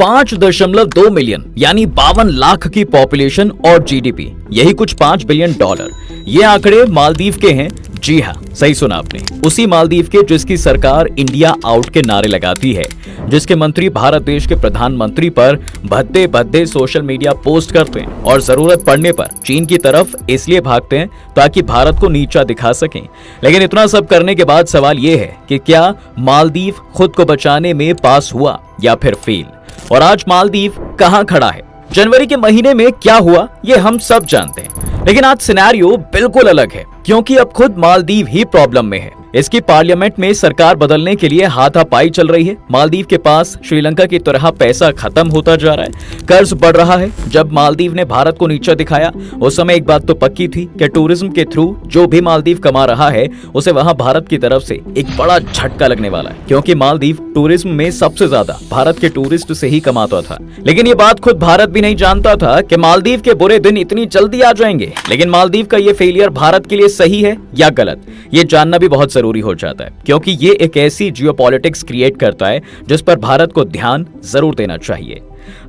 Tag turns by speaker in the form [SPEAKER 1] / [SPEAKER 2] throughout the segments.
[SPEAKER 1] 5.2 million यानी 52 लाख की population और जीडीपी यही कुछ $5 बिलियन। ये आंकड़े मालदीव के हैं। जी हाँ, सही सुना आपने, उसी मालदीव के जिसकी सरकार इंडिया आउट के नारे लगाती है, जिसके मंत्री भारत देश के प्रधानमंत्री पर भद्दे भद्दे सोशल मीडिया पोस्ट करते हैं और जरूरत पड़ने पर चीन की तरफ इसलिए भागते हैं ताकि भारत को नीचा दिखा सकें। लेकिन इतना सब करने के बाद सवाल ये है कि क्या मालदीव खुद को बचाने में पास हुआ या फिर फेल? और आज मालदीव कहां खड़ा है, जनवरी के महीने में क्या हुआ, ये हम सब जानते हैं। लेकिन आज सिनेरियो बिल्कुल अलग है, क्योंकि अब खुद मालदीव ही प्रॉब्लम में है। इसकी पार्लियामेंट में सरकार बदलने के लिए हाथापाई चल रही है। मालदीव के पास श्रीलंका की तरह पैसा खत्म होता जा रहा है, कर्ज बढ़ रहा है। जब मालदीव ने भारत को नीचा दिखाया, उस समय एक बात तो पक्की थी कि टूरिज्म के थ्रू जो भी मालदीव कमा रहा है उसे वहां भारत की तरफ से एक बड़ा झटका लगने वाला है, क्योंकि मालदीव टूरिज्म में सबसे ज्यादा भारत के टूरिस्ट से ही कमाता था। लेकिन ये बात खुद भारत भी नहीं जानता था कि मालदीव के बुरे दिन इतनी जल्दी आ जाएंगे। लेकिन मालदीव का ये फेलियर भारत के लिए सही है या गलत, ये जानना भी बहुत जरूरी हो जाता है, क्योंकि ये एक ऐसी जियोपॉलिटिक्स क्रिएट करता है जिस पर भारत को ध्यान जरूर देना चाहिए।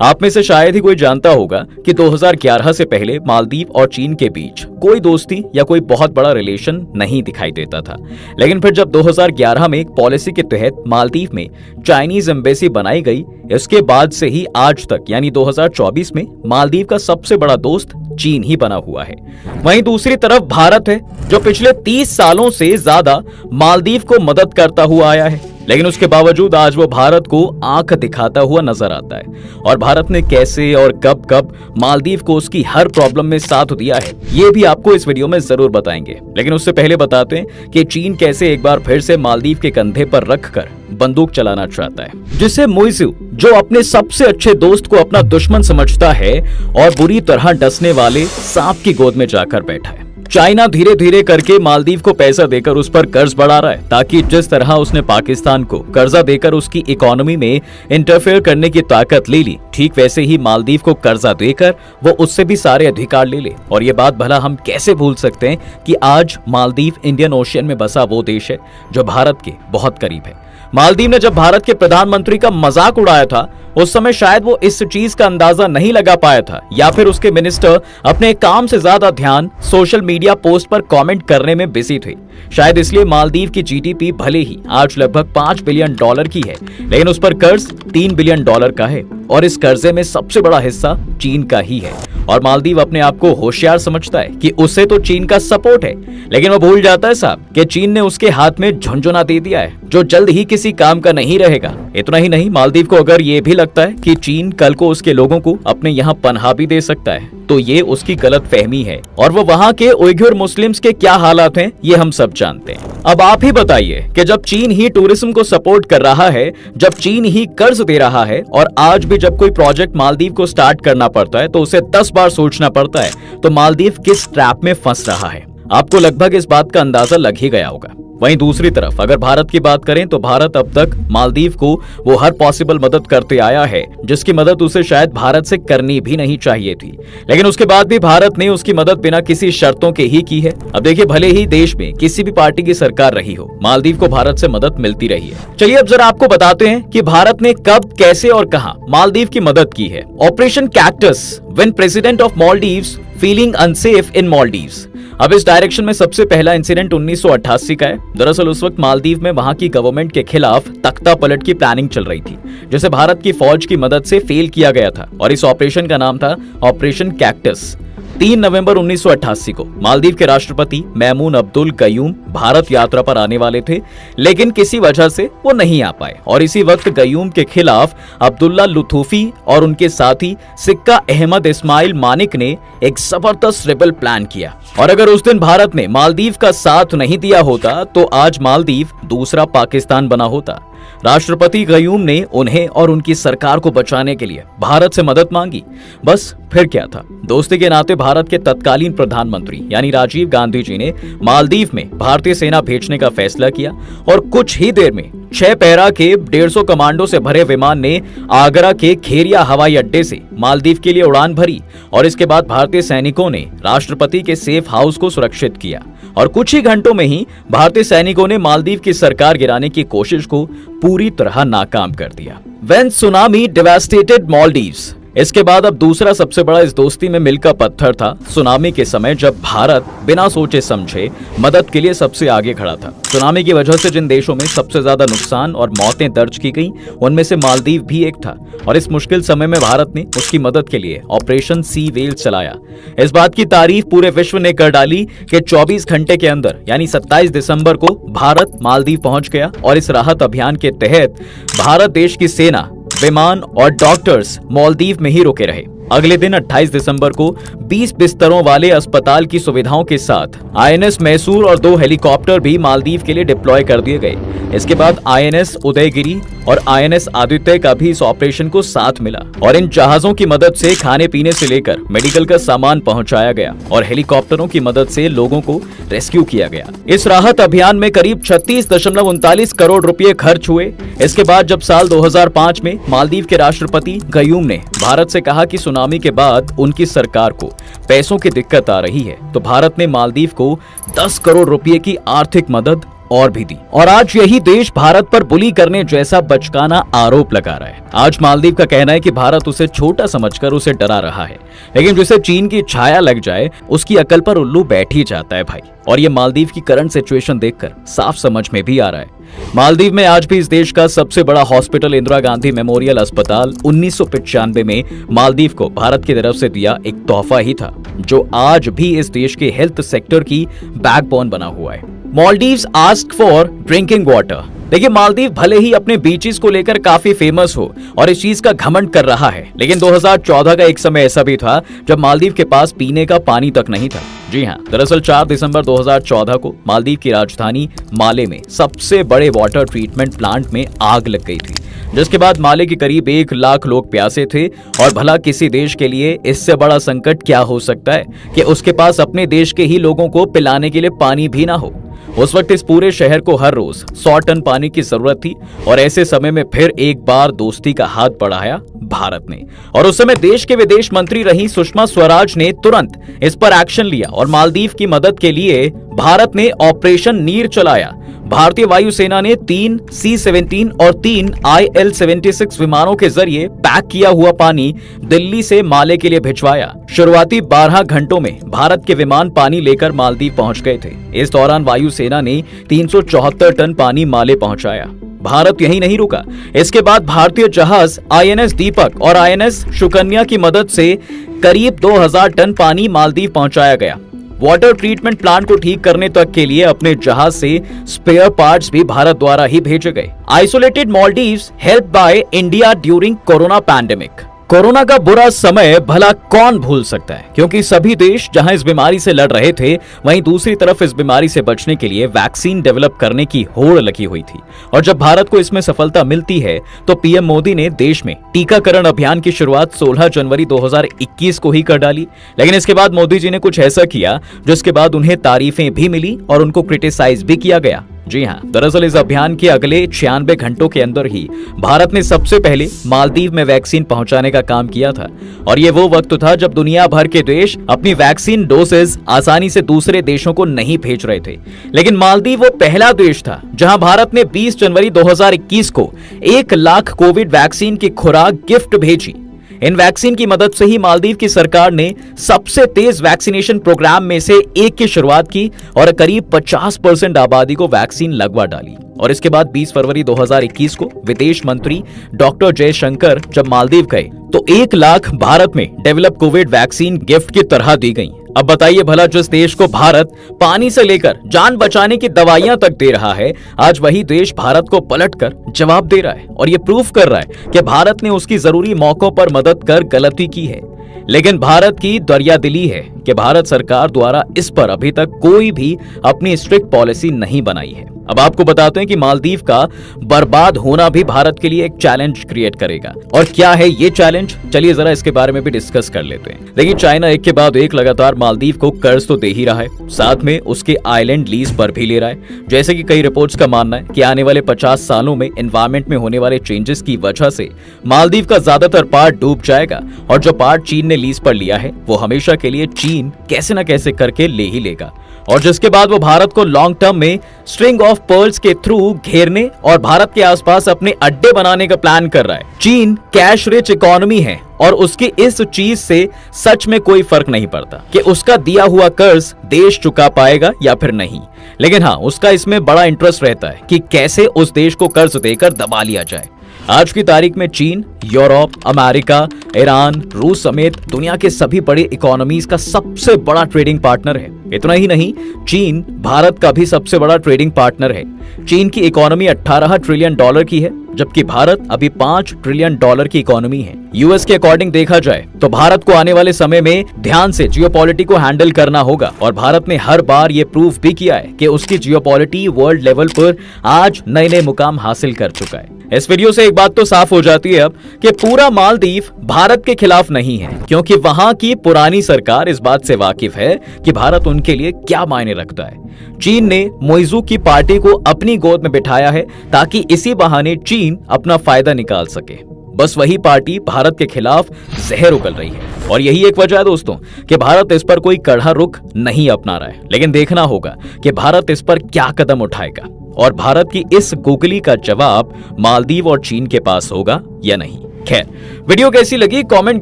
[SPEAKER 1] आप में से शायद ही कोई जानता होगा कि 2011 से पहले मालदीव और चीन के बीच कोई दोस्ती या कोई बहुत बड़ा रिलेशन नहीं दिखाई देता था। लेकिन फिर जब 2011 में एक पॉलिसी के तहत मालदीव में चाइनीज एम्बेसी बनाई गई, इसके बाद से ही आज तक यानी 2024 में मालदीव का सबसे बड़ा दोस्त चीन ही बना हुआ है। वहीं दूसरी तरफ भारत है, जो पिछले 30 सालों से ज्यादा मालदीव को मदद करता हुआ आया है। लेकिन उसके बावजूद आज वो भारत को आंख दिखाता हुआ नजर आता है। और भारत ने कैसे और कब कब मालदीव को उसकी हर प्रॉब्लम में साथ दिया है, ये भी आपको इस वीडियो में जरूर बताएंगे। लेकिन उससे पहले बताते हैं कि चीन कैसे एक बार फिर से मालदीव के कंधे पर रखकर बंदूक चलाना चाहता है, जिसे मुइज़ू, जो अपने सबसे अच्छे दोस्त को अपना दुश्मन समझता है और बुरी तरह डसने वाले सांप की गोद में जाकर बैठा है। चाइना धीरे धीरे करके मालदीव को पैसा देकर उस पर कर्ज बढ़ा रहा है, ताकि जिस तरह उसने पाकिस्तान को कर्जा देकर उसकी इकोनॉमी में इंटरफेयर करने की ताकत ले ली, ठीक वैसे ही मालदीव को कर्जा देकर वो उससे भी सारे अधिकार ले ले। और ये बात भला हम कैसे भूल सकते हैं कि आज मालदीव इंडियन ओशियन में बसा वो देश है जो भारत के बहुत करीब है। मालदीव ने जब भारत के प्रधानमंत्री का मजाक उड़ाया था, उस समय शायद वो इस चीज का अंदाजा नहीं लगा पाया था, या फिर उसके मिनिस्टर अपने काम से ज्यादा ध्यान सोशल मीडिया पोस्ट पर कमेंट करने में बिजी थे। शायद इसलिए मालदीव की जीडीपी भले ही आज लगभग $5 बिलियन की है, लेकिन उस पर कर्ज $3 बिलियन का है और इस कर्जे में सबसे बड़ा हिस्सा चीन का ही है। और मालदीव अपने आप को होशियार समझता है कि उसे तो चीन का सपोर्ट है, लेकिन वो भूल जाता है साहब कि चीन ने उसके हाथ में झुनझुना दे दिया है, जो जल्द ही किसी काम का नहीं रहेगा। इतना ही नहीं, मालदीव को अगर ये भी लगता है कि चीन कल को उसके लोगों को अपने यहाँ पनाह भी दे सकता है, तो ये उसकी गलत फहमी है। और वो वहाँ के उइघुर मुस्लिम्स के क्या हालात हैं, ये हम सब जानते हैं। अब आप ही बताइए कि जब चीन ही टूरिज्म को सपोर्ट कर रहा है, जब चीन ही कर्ज दे रहा है, और आज भी जब कोई प्रोजेक्ट मालदीव को स्टार्ट करना पड़ता है तो उसे 10 बार सोचना पड़ता है, तो मालदीव किस ट्रैप में फंस रहा है, आपको लगभग इस बात का अंदाजा लग ही गया होगा। वहीं दूसरी तरफ अगर भारत की बात करें तो भारत अब तक मालदीव को वो हर पॉसिबल मदद करते आया है, जिसकी मदद उसे शायद भारत से करनी भी नहीं चाहिए थी। लेकिन उसके बाद भी भारत ने उसकी मदद बिना किसी शर्तों के ही की है। अब देखिए, भले ही देश में किसी भी पार्टी की सरकार रही हो, मालदीव को भारत से मदद मिलती रही है। चलिए अब जरा आपको बताते हैं कि भारत ने कब, कैसे और कहां मालदीव की मदद की है। Operation cactus, when president of Maldives feeling unsafe in Maldives. अब इस डायरेक्शन में सबसे पहला इंसिडेंट 1988 का है। दरअसल उस वक्त मालदीव में वहां की गवर्नमेंट के खिलाफ तख्ता पलट की प्लानिंग चल रही थी, जिसे भारत की फौज की मदद से फेल किया गया था, और इस ऑपरेशन का नाम था ऑपरेशन कैक्टस। 3 नवंबर 1988 को मालदीव के राष्ट्रपति मैमून अब्दुल गयूम भारत यात्रा पर आने वाले थे, लेकिन किसी वजह से वो नहीं आ पाए। और इसी वक्त गयूम के खिलाफ अब्दुल्ला लुथूफी और उनके साथी सिक्का अहमद इस्माइल मानिक ने एक जबरदस्त रेबल प्लान किया। और अगर उस दिन भारत ने मालदीव का साथ नहीं दिया होता तो आज मालदीव दूसरा पाकिस्तान बना होता। राष्ट्रपति गयूम ने उन्हें और उनकी सरकार को बचाने के लिए भारत से मदद मांगी। बस फिर क्या था, दोस्ती के नाते भारत के तत्कालीन प्रधानमंत्री यानी राजीव गांधी जी ने मालदीव में भारतीय सेना भेजने का फैसला किया, और कुछ ही देर में 6 पैरा के 150 कमांडो से भरे विमान ने आगरा के खेरिया हवाई अड्डे से मालदीव के लिए उड़ान भरी। और इसके बाद भारतीय सैनिकों ने राष्ट्रपति के सेफ हाउस को सुरक्षित किया और कुछ ही घंटों में ही भारतीय सैनिकों ने मालदीव की सरकार गिराने की कोशिश को पूरी तरह नाकाम कर दिया। When tsunami devastated Maldives, इसके बाद अब दूसरा सबसे बड़ा इस दोस्ती में मील का पत्थर था सुनामी के समय, जब भारत बिना सोचे समझे मदद के लिए सबसे आगे खड़ा था। सुनामी की वजह से जिन देशों में सबसे ज्यादा नुकसान और मौतें दर्ज की गईं, उनमें से मालदीव भी एक था और इस मुश्किल समय में भारत ने उसकी मदद के लिए ऑपरेशन सी व्हेल चलाया। इस बात की तारीफ पूरे विश्व ने कर डाली कि 24 घंटे के अंदर यानी 27 दिसंबर को भारत मालदीव पहुंच गया और इस राहत अभियान के तहत भारत देश की सेना, विमान और डॉक्टर्स मालदीव में ही रुके रहे। अगले दिन 28 दिसंबर को 20 बिस्तरों वाले अस्पताल की सुविधाओं के साथ आईएनएस मैसूर और 2 हेलीकॉप्टर भी मालदीव के लिए डिप्लॉय कर दिए गए। इसके बाद आईएनएस उदयगिरी और आईएनएस आदित्य का भी इस ऑपरेशन को साथ मिला और इन जहाजों की मदद से खाने पीने से लेकर मेडिकल का सामान पहुंचाया गया और हेलीकॉप्टरों की मदद से लोगों को रेस्क्यू किया गया। इस राहत अभियान में करीब 36.39 करोड़ रुपए खर्च हुए। इसके बाद जब साल 2005 में मालदीव के राष्ट्रपति गयूम ने भारत से कहा कि सुनामी के बाद उनकी सरकार को पैसों की दिक्कत आ रही है, तो भारत ने मालदीव को 10 करोड़ रुपए की आर्थिक मदद और भी दी। और आज यही देश भारत पर बुली करने जैसा बचकाना आरोप लगा रहा है। आज मालदीव का कहना है कि भारत उसे छोटा समझकर उसे डरा रहा है, लेकिन जिसे चीन की छाया लग जाए उसकी अकल पर उल्लू बैठ ही जाता है भाई। और ये मालदीव की करंट सिचुएशन देखकर साफ समझ में भी आ रहा है। मालदीव में आज भी इस देश का सबसे बड़ा हॉस्पिटल इंदिरा गांधी मेमोरियल अस्पताल 1995 में मालदीव को भारत की तरफ से दिया एक तोहफा ही था, जो आज भी इस देश के हेल्थ सेक्टर की बैकबोन बना हुआ है। Maldives ask for drinking water. देखिए, मालदीव भले ही अपने बीचेस को लेकर काफी फेमस हो और इस चीज का घमंड कर रहा है, लेकिन 2014 का एक समय ऐसा भी था जब मालदीव के पास पीने का पानी तक नहीं था। जी हाँ, दरअसल 4 दिसंबर 2014 को मालदीव की राजधानी माले में सबसे बड़े वाटर ट्रीटमेंट प्लांट में आग लग गई थी, जिसके बाद माले के करीब 1 लाख लोग प्यासे थे। और भला किसी देश के लिए इससे बड़ा संकट क्या हो सकता है कि उसके पास अपने देश के ही लोगों को पिलाने के लिए पानी भी ना हो। उस वक्त इस पूरे शहर को हर रोज 100 टन पानी की जरूरत थी और ऐसे समय में फिर एक बार दोस्ती का हाथ बढ़ाया भारत ने। और उस समय देश के विदेश मंत्री रही सुषमा स्वराज ने तुरंत इस पर एक्शन लिया और मालदीव की मदद के लिए भारत ने ऑपरेशन नीर चलाया। भारतीय वायुसेना ने 3 C-17 और 3 IL-76 विमानों के जरिए पैक किया हुआ पानी दिल्ली से माले के लिए भिजवाया। शुरुआती 12 घंटों में भारत के विमान पानी लेकर मालदीव पहुंच गए थे। इस दौरान वायुसेना ने 374 टन पानी माले पहुंचाया। भारत यही नहीं रुका। इसके बाद भारतीय जहाज INS दीपक और INS शुकन्या की मदद से करीब 2000 टन पानी मालदीव पहुंचाया गया। वाटर ट्रीटमेंट प्लांट को ठीक करने तक के लिए अपने जहाज से स्पेयर पार्ट्स भी भारत द्वारा ही भेजे गए। Isolated Maldives helped by India during corona pandemic. Corona का बुरा समय भला कौन भूल सकता है, क्योंकि सभी देश जहां इस बीमारी से लड़ रहे थे, वहीं दूसरी तरफ इस बीमारी से बचने के लिए वैक्सीन डेवलप करने की होड़ लगी हुई थी। और जब भारत को इसमें सफलता मिलती है तो पीएम मोदी ने देश में टीकाकरण अभियान की शुरुआत 16 जनवरी 2021 को ही कर डाली। लेकिन इसके बाद मोदी जी ने कुछ ऐसा किया जिसके बाद उन्हें तारीफें भी मिली और उनको क्रिटिसाइज भी किया गया। जी हाँ, दरअसल इस अभियान के अगले 96 घंटों के अंदर ही भारत ने सबसे पहले मालदीव में वैक्सीन पहुंचाने का काम किया था। और ये वो वक्त था जब दुनिया भर के देश अपनी वैक्सीन डोसेज आसानी से दूसरे देशों को नहीं भेज रहे थे, लेकिन मालदीव वो पहला देश था जहां भारत ने 20 जनवरी 2021 को 1 लाख कोविड वैक्सीन की खुराक गिफ्ट भेजी। इन वैक्सीन की मदद से ही मालदीव की सरकार ने सबसे तेज वैक्सीनेशन प्रोग्राम में से एक की शुरुआत की और करीब 50% आबादी को वैक्सीन लगवा डाली। और इसके बाद 20 फरवरी 2021 को विदेश मंत्री डॉक्टर जयशंकर जब मालदीव गए तो 1 लाख भारत में डेवलप कोविड वैक्सीन गिफ्ट की तरह दी गई। अब बताइए भला, जिस देश को भारत पानी से लेकर जान बचाने की दवाइयां तक दे रहा है, आज वही देश भारत को पलटकर जवाब दे रहा है और ये प्रूफ कर रहा है कि भारत ने उसकी जरूरी मौकों पर मदद कर गलती की है। लेकिन भारत की दरियादिली है कि भारत सरकार द्वारा इस पर अभी तक कोई भी अपनी स्ट्रिक्ट पॉलिसी नहीं बनाई है। अब आपको बताते हैं कि मालदीव का बर्बाद होना भी भारत के लिए एक चैलेंज क्रिएट करेगा। और क्या है ये चैलेंज, चलिए जरा इसके बारे में भी डिस्कस कर लेते हैं। देखिए, चाइना एक के बाद एक लगातार मालदीव को कर्ज तो दे ही रहा है, साथ में उसके आइलैंड लीज पर भी ले रहा है। जैसे कि कई रिपोर्ट्स का मानना है कि आने वाले 50 सालों में एनवायरमेंट में होने वाले चेंजेस की वजह से मालदीव का ज्यादातर पार्ट डूब जाएगा और जो पार्ट चीन ने लीज पर लिया है वो हमेशा के लिए चीन कैसे न कैसे करके ले ही लेगा। और जिसके बाद वो भारत को लॉन्ग टर्म में स्ट्रिंग ऑफ पर्ल्स के थ्रू घेरने और भारत के आसपास अपने अड्डे बनाने का प्लान कर रहा है। चीन कैश रिच इकोनॉमी है और उसकी इस चीज से सच में कोई फर्क नहीं पड़ता कि उसका दिया हुआ कर्ज देश चुका पाएगा या फिर नहीं, लेकिन हाँ, उसका इसमें बड़ा इंटरेस्ट रहता है कि कैसे उस देश को कर्ज देकर दबा लिया जाए। आज की तारीख में चीन यूरोप, अमेरिका, ईरान, रूस समेत दुनिया के सभी बड़े इकोनॉमीज का सबसे बड़ा ट्रेडिंग पार्टनर है। इतना ही नहीं, चीन भारत का भी सबसे बड़ा ट्रेडिंग पार्टनर है। चीन की इकोनॉमी 18 ट्रिलियन डॉलर की है, जबकि भारत अभी 5 ट्रिलियन डॉलर की इकोनॉमी है। यूएस के अकॉर्डिंग देखा जाए तो भारत को आने वाले समय में ध्यान से जियोपॉलिटी को हैंडल करना होगा और भारत ने हर बार ये प्रूव भी किया है कि उसकी जियोपॉलिटी वर्ल्ड लेवल पर आज नए नए मुकाम हासिल कर चुका है। इस वीडियो से एक बात तो साफ हो जाती है अब कि पूरा मालदीव भारत के खिलाफ नहीं है, क्योंकि वहां की पुरानी सरकार इस बात से वाकिफ है कि भारत उनके लिए क्या मायने रखता है। चीन ने मोइजू की पार्टी को अपनी गोद में बिठाया है ताकि इसी बहाने चीन अपना फायदा निकाल सके। बस वही पार्टी भारत के खिलाफ जहर उगल रही है और यही एक वजह है दोस्तों कि भारत इस पर कोई कड़ा रुख नहीं अपना रहा है। लेकिन देखना होगा कि भारत इस पर क्या कदम उठाएगा और भारत की इस गुगली का जवाब मालदीव और चीन के पास होगा या नहीं। खैर, वीडियो कैसी लगी कमेंट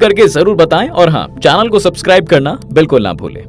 [SPEAKER 1] करके जरूर बताएं और हाँ, चैनल को सब्सक्राइब करना बिल्कुल ना भूलें।